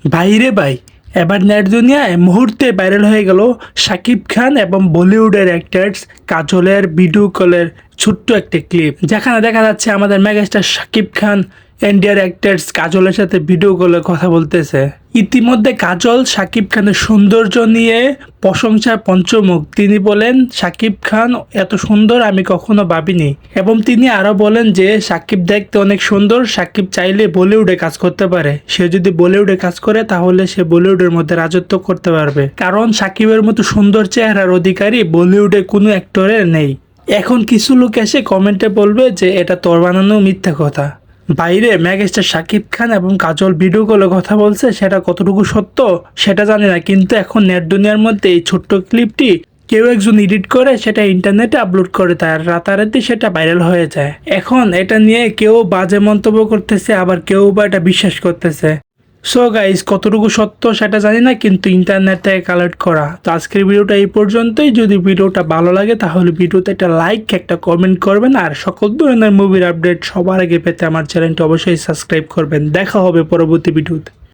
ভাইরে ভাই, এবার নেট দুনিয়ায় মুহূর্তে ভাইরাল হয়ে গেল শাকিব খান এবং বলিউডের অ্যাক্টার্স কাজলের ভিডিও কলের ছোট্ট একটা ক্লিপ, যেখানে দেখা যাচ্ছে আমাদের মেগাস্টার শাকিব খান ইন্ডিয়ার অ্যাক্টার্স কাজলের সাথে ভিডিও কলে কথা বলতেছে। ইতিমধ্যে কাজল শাকিব খানের সৌন্দর্য নিয়ে প্রশংসার পঞ্চমুখ। তিনি বলেন, শাকিব খান এত সুন্দর আমি কখনো ভাবিনি। এবং তিনি আরো বলেন যে শাকিব দেখতে অনেক সুন্দর, শাকিব চাইলে বলিউডে কাজ করতে পারে। সে যদি বলিউডে কাজ করে তাহলে সে বলিউডের মধ্যে রাজত্ব করতে পারবে, কারণ শাকিবের মতো সুন্দর চেহারার অধিকারী বলিউডে কোনো অ্যাক্টরের নেই। এখন কিছু লোক এসে কমেন্টে বলবে যে এটা তোর বানানো মিথ্যা কথা। বাইরে মেগাস্টার শাকিব খান এবং কাজল ভিডিও কলে কথা বলছে, সেটা কতটুকু সত্য সেটা জানি না, কিন্তু এখন নেট দুনিয়ার মধ্যে এই ছোট্ট ক্লিপটি কেউ একজন এডিট করে সেটা ইন্টারনেটে আপলোড করে, তার রাতারাতি সেটা ভাইরাল হয়ে যায়। এখন এটা নিয়ে কেউ বাজে মন্তব্য করতেছে, আবার কেউ বা এটা বিশ্বাস করতেছে। সো গাইস, কতটুকু সত্য সেটা জানি না, কিন্তু ইন্টারনেট থেকে কালেক্ট করা। তো আজকের ভিডিওটা এই পর্যন্তই। যদি ভিডিওটা ভালো লাগে তাহলে ভিডিওতে একটা লাইক, একটা কমেন্ট করবেন, আর সকল ধরনের মুভির আপডেট সবার আগে পেতে আমার চ্যানেলটি অবশ্যই সাবস্ক্রাইব করবেন। দেখা হবে পরবর্তী ভিডিওতে।